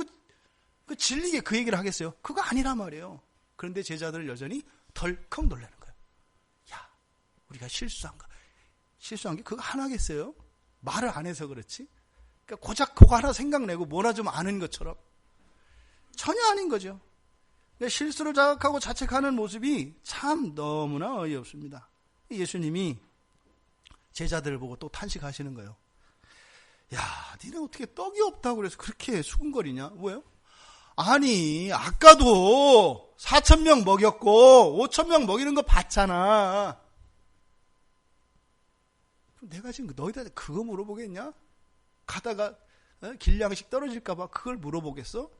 그 진리게 그 얘기를 하겠어요? 그거 아니란 말이에요. 그런데 제자들은 여전히 덜컥 놀라는 거예요. 야, 우리가 실수한 게 그거 하나겠어요? 말을 안 해서 그렇지? 그러니까 고작 그거 하나 생각내고 뭐나 좀 아는 것처럼. 전혀 아닌 거죠. 실수를 자각하고 자책하는 모습이 참 너무나 어이없습니다. 예수님이 제자들을 보고 또 탄식하시는 거예요. 야, 니네 어떻게 떡이 없다고 그래서 그렇게 수군거리냐? 뭐예요? 아니, 아까도 4,000명 먹였고 5,000명 먹이는 거 봤잖아. 내가 지금 너희들한테 그거 물어보겠냐? 가다가 길량식 떨어질까 봐 그걸 물어보겠어?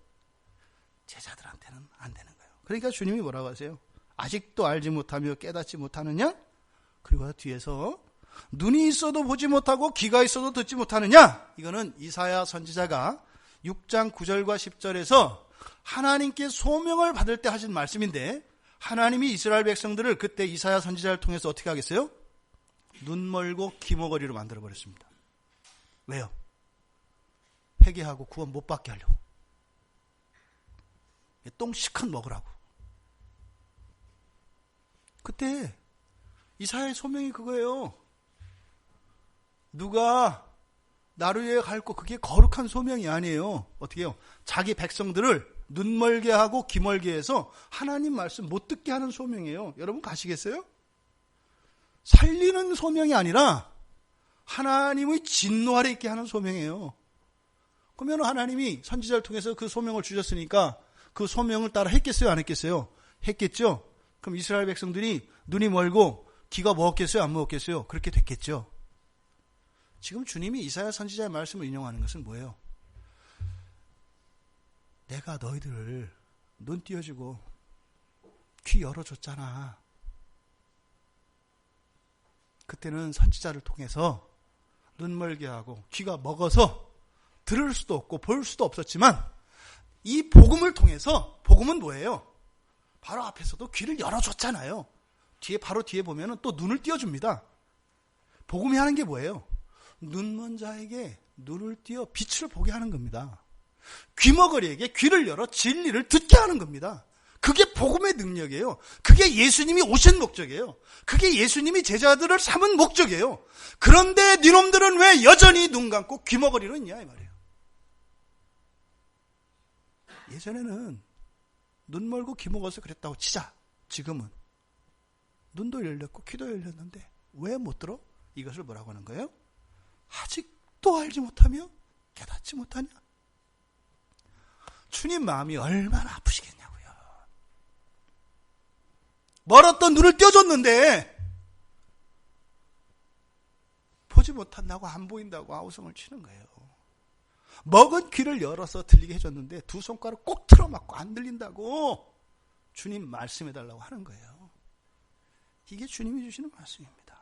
제자들한테는 안 되는 거예요. 그러니까 주님이 뭐라고 하세요? 아직도 알지 못하며 깨닫지 못하느냐? 그리고 뒤에서 눈이 있어도 보지 못하고 귀가 있어도 듣지 못하느냐? 이거는 이사야 선지자가 6장 9절과 10절에서 하나님께 소명을 받을 때 하신 말씀인데, 하나님이 이스라엘 백성들을 그때 이사야 선지자를 통해서 어떻게 하겠어요? 눈 멀고 귀 머거리로 만들어버렸습니다. 왜요? 회개하고 구원 못 받게 하려고. 똥 시컷 먹으라고. 그때 이사야의 소명이 그거예요. 누가 나를 위해 갈 거, 그게 거룩한 소명이 아니에요. 어떻게 해요? 자기 백성들을 눈 멀게 하고 귀 멀게 해서 하나님 말씀 못 듣게 하는 소명이에요. 여러분 가시겠어요? 살리는 소명이 아니라 하나님의 진노 아래 있게 하는 소명이에요. 그러면 하나님이 선지자를 통해서 그 소명을 주셨으니까 그 소명을 따라 했겠어요? 안 했겠어요? 했겠죠? 그럼 이스라엘 백성들이 눈이 멀고 귀가 먹었겠어요? 안 먹었겠어요? 그렇게 됐겠죠? 지금 주님이 이사야 선지자의 말씀을 인용하는 것은 뭐예요? 내가 너희들을 눈 띄워주고 귀 열어줬잖아. 그때는 선지자를 통해서 눈 멀게 하고 귀가 먹어서 들을 수도 없고 볼 수도 없었지만, 이 복음을 통해서, 복음은 뭐예요? 바로 앞에서도 귀를 열어줬잖아요. 바로 뒤에 보면은 또 눈을 띄워줍니다. 복음이 하는 게 뭐예요? 눈먼 자에게 눈을 띄어 빛을 보게 하는 겁니다. 귀머거리에게 귀를 열어 진리를 듣게 하는 겁니다. 그게 복음의 능력이에요. 그게 예수님이 오신 목적이에요. 그게 예수님이 제자들을 삼은 목적이에요. 그런데 니놈들은 왜 여전히 눈 감고 귀머거리로 있냐 이 말이에요. 예전에는 눈 멀고 귀 먹어서 그랬다고 치자. 지금은 눈도 열렸고 귀도 열렸는데 왜 못 들어? 이것을 뭐라고 하는 거예요? 아직도 알지 못하며 깨닫지 못하냐? 주님 마음이 얼마나 아프시겠냐고요. 멀었던 눈을 떼어줬는데 보지 못한다고 안 보인다고 아우성을 치는 거예요. 먹은 귀를 열어서 들리게 해줬는데 두 손가락 꼭 틀어막고 안 들린다고 주님 말씀해달라고 하는 거예요. 이게 주님이 주시는 말씀입니다.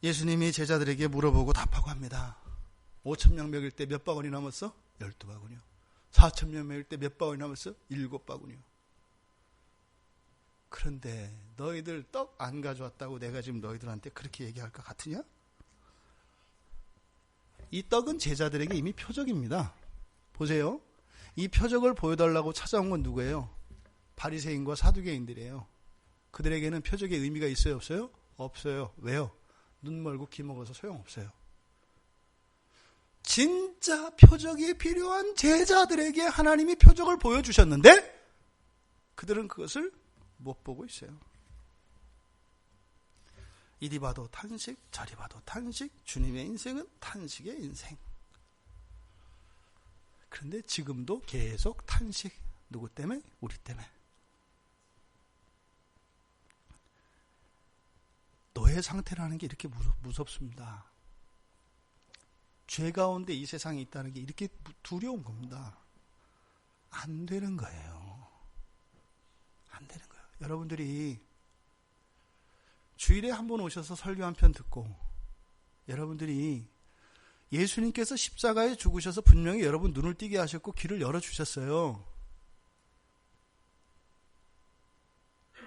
예수님이 제자들에게 물어보고 답하고 합니다. 5,000명 먹일 때 몇 바구니 남았어? 12바구니요. 4,000명 먹일 때 몇 바구니 남았어? 7바구니요. 그런데 너희들 떡 안 가져왔다고 내가 지금 너희들한테 그렇게 얘기할 것 같으냐? 이 떡은 제자들에게 이미 표적입니다. 보세요. 이 표적을 보여달라고 찾아온 건 누구예요? 바리새인과 사두개인들이에요. 그들에게는 표적의 의미가 있어요? 없어요? 없어요. 왜요? 눈 멀고 귀 먹어서 소용없어요. 진짜 표적이 필요한 제자들에게 하나님이 표적을 보여주셨는데 그들은 그것을 못 보고 있어요. 이리 봐도 탄식, 저리 봐도 탄식, 주님의 인생은 탄식의 인생. 그런데 지금도 계속 탄식. 누구 때문에? 우리 때문에. 노예 상태라는 게 이렇게 무섭습니다. 죄 가운데 이 세상에 있다는 게 이렇게 두려운 겁니다. 안 되는 거예요. 안 되는 거예요. 여러분들이 주일에 한 번 오셔서 설교 한 편 듣고 여러분들이 예수님께서 십자가에 죽으셔서 분명히 여러분 눈을 띄게 하셨고 길을 열어주셨어요.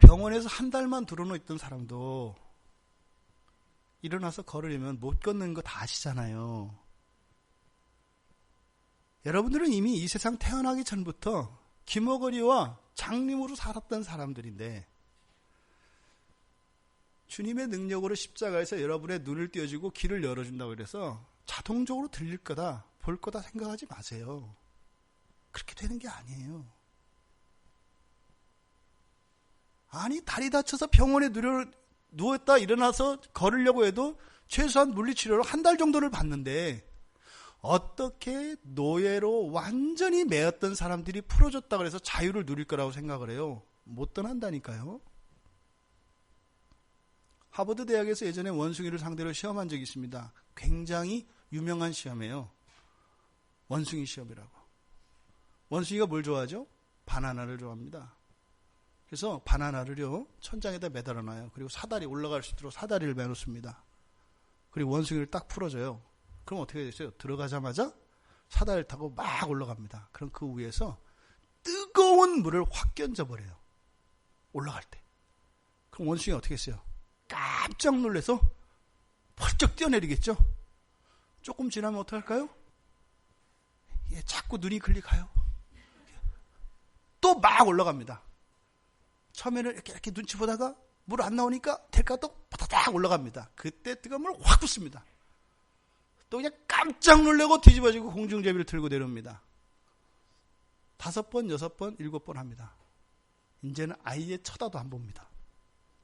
병원에서 한 달만 들어놓여 있던 사람도 일어나서 걸으려면 못 걷는 거 다 아시잖아요. 여러분들은 이미 이 세상 태어나기 전부터 귀머거리와 장님으로 살았던 사람들인데 주님의 능력으로 십자가에서 여러분의 눈을 띄워주고 길을 열어준다고 그래서 자동적으로 들릴 거다, 볼 거다 생각하지 마세요. 그렇게 되는 게 아니에요. 아니, 다리 다쳐서 병원에 누웠다 일어나서 걸으려고 해도 최소한 물리치료를 한 달 정도를 받는데 어떻게 노예로 완전히 매였던 사람들이 풀어줬다 그래서 자유를 누릴 거라고 생각을 해요? 못 떠난다니까요. 하버드 대학에서 예전에 원숭이를 상대로 시험한 적이 있습니다. 굉장히 유명한 시험이에요. 원숭이 시험이라고. 원숭이가 뭘 좋아하죠? 바나나를 좋아합니다. 그래서 바나나를요 천장에다 매달아놔요. 그리고 사다리 올라갈 수 있도록 사다리를 매놓습니다. 그리고 원숭이를 딱 풀어줘요. 그럼 어떻게 됐어요? 들어가자마자 사다리를 타고 막 올라갑니다. 그럼 그 위에서 뜨거운 물을 확 끼얹어버려요. 올라갈 때. 그럼 원숭이가 어떻게 했어요? 깜짝 놀라서 펄쩍 뛰어내리겠죠? 조금 지나면 어떡할까요? 예, 자꾸 눈이 클릭해요. 또 막 올라갑니다. 처음에는 이렇게 눈치 보다가 물 안 나오니까 될까 또 바다닥 올라갑니다. 그때 뜨거운 물을 확 붓습니다. 또 그냥 깜짝 놀라고 뒤집어지고 공중제비를 들고 내려옵니다. 5번, 6번, 7번 합니다. 이제는 아예 쳐다도 안 봅니다.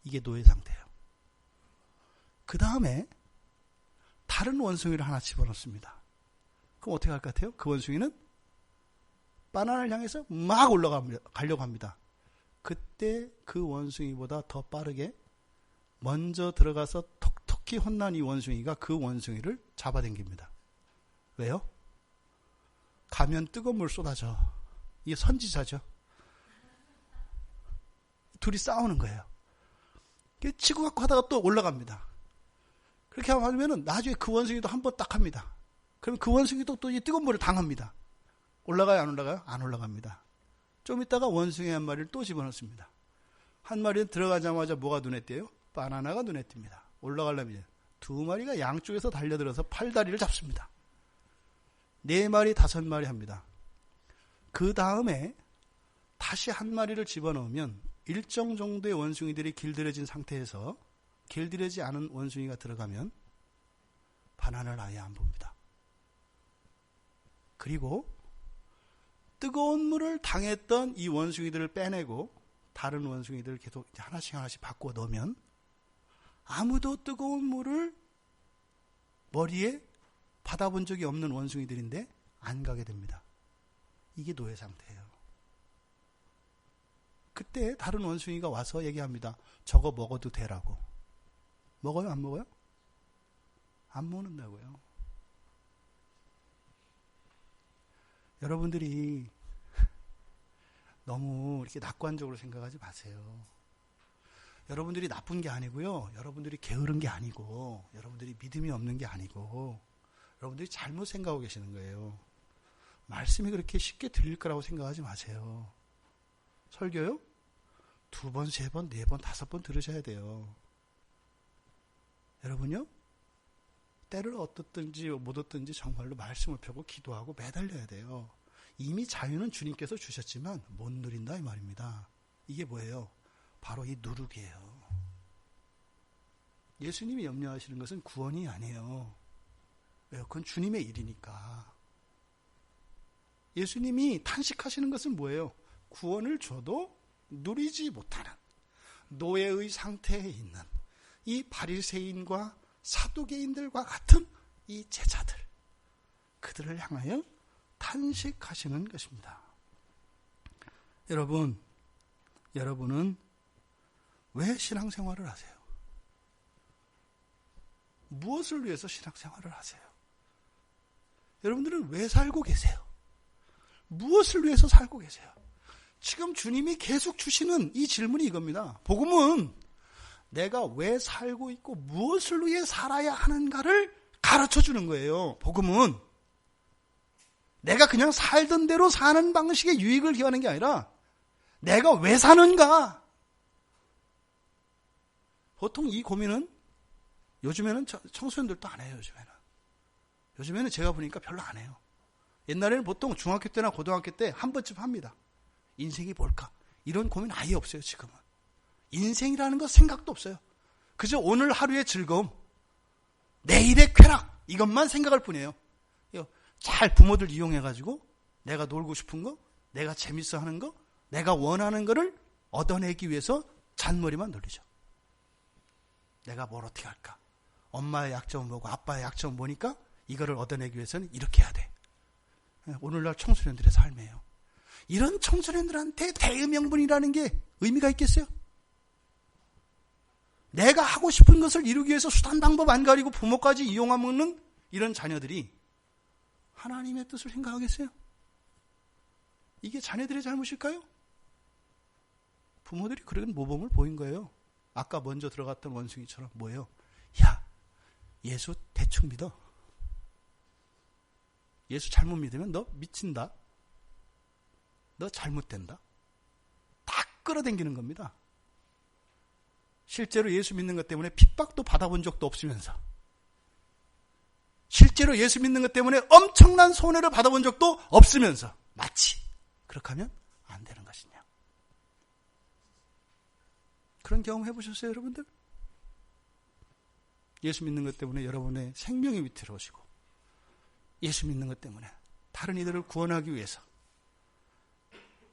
이게 노예 상태예요. 그 다음에 다른 원숭이를 하나 집어넣습니다. 그럼 어떻게 할 것 같아요? 그 원숭이는 바나나를 향해서 막 올라가려고 합니다. 그때 그 원숭이보다 더 빠르게 먼저 들어가서 톡톡히 혼난 이 원숭이가 그 원숭이를 잡아당깁니다. 왜요? 가면 뜨거운 물 쏟아져. 이게 선지자죠. 둘이 싸우는 거예요. 치고 갖고 하다가 또 올라갑니다. 그렇게 하면 나중에 그 원숭이도 한 번 딱 합니다. 그럼 그 원숭이도 또 이 뜨거운 물을 당합니다. 올라가요? 안 올라가요? 안 올라갑니다. 좀 있다가 원숭이 한 마리를 또 집어넣습니다. 한 마리는 들어가자마자 뭐가 눈에 띄어요? 바나나가 눈에 띕니다. 올라가려면 2마리가 양쪽에서 달려들어서 팔다리를 잡습니다. 4마리, 5마리 합니다. 그 다음에 다시 1마리를 집어넣으면 일정 정도의 원숭이들이 길들여진 상태에서 길들여지지 않은 원숭이가 들어가면 바나나를 아예 안 봅니다. 그리고 뜨거운 물을 당했던 이 원숭이들을 빼내고 다른 원숭이들을 계속 하나씩 바꾸어 넣으면 아무도 뜨거운 물을 머리에 받아본 적이 없는 원숭이들인데 안 가게 됩니다. 이게 노예 상태예요. 그때 다른 원숭이가 와서 얘기합니다. 저거 먹어도 되라고. 먹어요? 안 먹어요? 안 먹는다고요. 여러분들이 너무 이렇게 낙관적으로 생각하지 마세요. 여러분들이 나쁜 게 아니고요. 여러분들이 게으른 게 아니고, 여러분들이 믿음이 없는 게 아니고, 여러분들이 잘못 생각하고 계시는 거예요. 말씀이 그렇게 쉽게 들릴 거라고 생각하지 마세요. 설교요? 2번, 3번, 4번, 5번 들으셔야 돼요. 여러분요? 때를 어떻든지 못 얻든지 정말로 말씀을 펴고 기도하고 매달려야 돼요. 이미 자유는 주님께서 주셨지만 못 누린다 이 말입니다. 이게 뭐예요? 바로 이 누룩이에요. 예수님이 염려하시는 것은 구원이 아니에요. 왜요? 그건 주님의 일이니까. 예수님이 탄식하시는 것은 뭐예요? 구원을 줘도 누리지 못하는 노예의 상태에 있는 이 바리새인과 사두개인들과 같은 이 제자들, 그들을 향하여 탄식하시는 것입니다. 여러분은 왜 신앙생활을 하세요? 무엇을 위해서 신앙생활을 하세요? 여러분들은 왜 살고 계세요? 무엇을 위해서 살고 계세요? 지금 주님이 계속 주시는 이 질문이 이겁니다. 복음은 내가 왜 살고 있고 무엇을 위해 살아야 하는가를 가르쳐 주는 거예요. 복음은 내가 그냥 살던 대로 사는 방식의 유익을 기하는 게 아니라 내가 왜 사는가. 보통 이 고민은 요즘에는 청소년들도 안 해요. 요즘에는 제가 보니까 별로 안 해요. 옛날에는 보통 중학교 때나 고등학교 때 한 번쯤 합니다. 인생이 뭘까? 이런 고민 아예 없어요. 지금은 인생이라는 거 생각도 없어요. 그저 오늘 하루의 즐거움, 내일의 쾌락, 이것만 생각할 뿐이에요. 잘 부모들 이용해가지고 내가 놀고 싶은 거, 내가 재밌어 하는 거, 내가 원하는 거를 얻어내기 위해서 잔머리만 돌리죠. 내가 뭘 어떻게 할까? 엄마의 약점은 뭐고 아빠의 약점은 뭐니까 이거를 얻어내기 위해서는 이렇게 해야 돼. 오늘날 청소년들의 삶이에요. 이런 청소년들한테 대의명분이라는 게 의미가 있겠어요? 내가 하고 싶은 것을 이루기 위해서 수단 방법 안 가리고 부모까지 이용하는 이런 자녀들이 하나님의 뜻을 생각하겠어요? 이게 자녀들의 잘못일까요? 부모들이 그런 모범을 보인 거예요. 아까 먼저 들어갔던 원숭이처럼 뭐예요? 야, 예수 대충 믿어. 예수 잘못 믿으면 너 미친다. 너 잘못된다. 딱 끌어당기는 겁니다. 실제로 예수 믿는 것 때문에 핍박도 받아본 적도 없으면서, 실제로 예수 믿는 것 때문에 엄청난 손해를 받아본 적도 없으면서 마치 그렇게 하면 안 되는 것이냐. 그런 경험 해보셨어요, 여러분들? 예수 믿는 것 때문에 여러분의 생명이 위태로우시고, 예수 믿는 것 때문에 다른 이들을 구원하기 위해서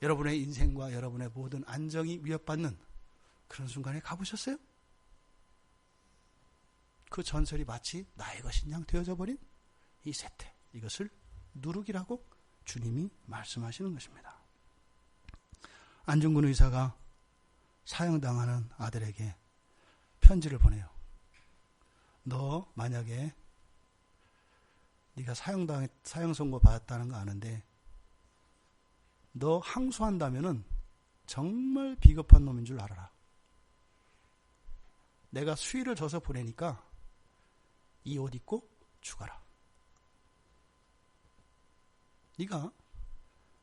여러분의 인생과 여러분의 모든 안정이 위협받는 그런 순간에 가보셨어요? 그 전설이 마치 나의 것인 양 되어져 버린 이 세태, 이것을 누룩이라고 주님이 말씀하시는 것입니다. 안중근 의사가 사형당하는 아들에게 편지를 보내요. 너 만약에 네가 사형 선고 받았다는 거 아는데 너 항소한다면은 정말 비겁한 놈인 줄 알아라. 내가 수위를 져서 보내니까 이 옷 입고 죽어라. 네가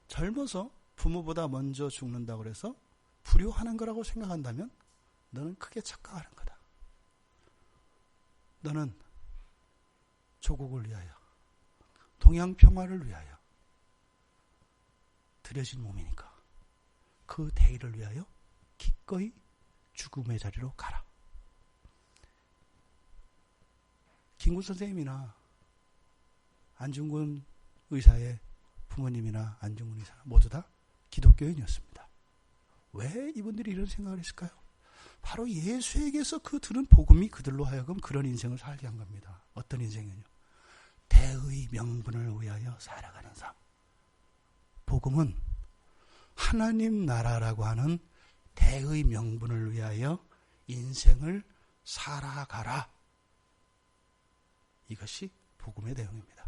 젊어서 부모보다 먼저 죽는다고 그래서 불효하는 거라고 생각한다면 너는 크게 착각하는 거다. 너는 조국을 위하여, 동양 평화를 위하여 들여진 몸이니까 그 대의를 위하여 기꺼이 죽음의 자리로 가라. 김구 선생님이나 안중근 의사의 부모님이나 안중근 의사 모두 다 기독교인이었습니다. 왜 이분들이 이런 생각을 했을까요? 바로 예수에게서 그 들은 복음이 그들로 하여금 그런 인생을 살게 한 겁니다. 어떤 인생이요? 대의 명분을 위하여 살아가는 삶. 복음은 하나님 나라라고 하는 대의 명분을 위하여 인생을 살아가라. 이것이 복음의 내용입니다.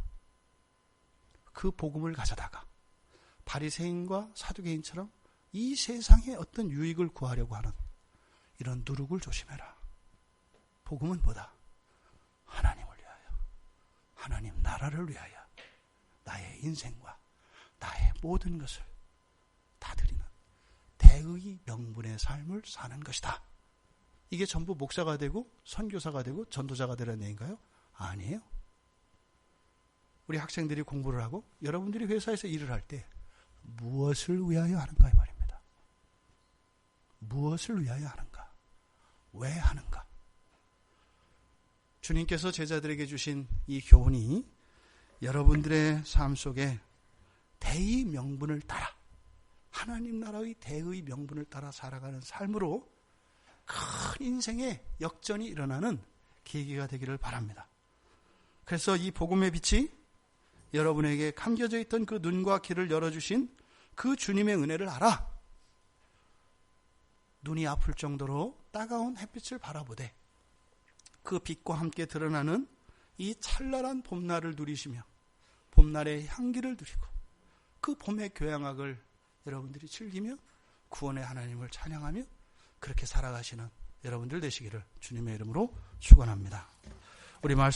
그 복음을 가져다가 바리새인과 사두개인처럼 이 세상의 어떤 유익을 구하려고 하는 이런 누룩을 조심해라. 복음은 뭐다? 하나님을 위하여, 하나님 나라를 위하여 나의 인생과 나의 모든 것을 다 드리는 대의 명분의 삶을 사는 것이다. 이게 전부 목사가 되고 선교사가 되고 전도자가 되라는 얘기인가요? 아니에요. 우리 학생들이 공부를 하고 여러분들이 회사에서 일을 할 때 무엇을 위하여 하는가 이 말입니다. 무엇을 위하여 하는가? 왜 하는가? 주님께서 제자들에게 주신 이 교훈이 여러분들의 삶 속에 대의 명분을 따라, 하나님 나라의 대의 명분을 따라 살아가는 삶으로 큰 인생의 역전이 일어나는 계기가 되기를 바랍니다. 그래서 이 복음의 빛이 여러분에게 감겨져 있던 그 눈과 귀를 열어주신 그 주님의 은혜를 알아. 눈이 아플 정도로 따가운 햇빛을 바라보되 그 빛과 함께 드러나는 이 찬란한 봄날을 누리시며 봄날의 향기를 누리고 그 봄의 교양학을 여러분들이 즐기며 구원의 하나님을 찬양하며 그렇게 살아가시는 여러분들 되시기를 주님의 이름으로 축원합니다. 우리 말씀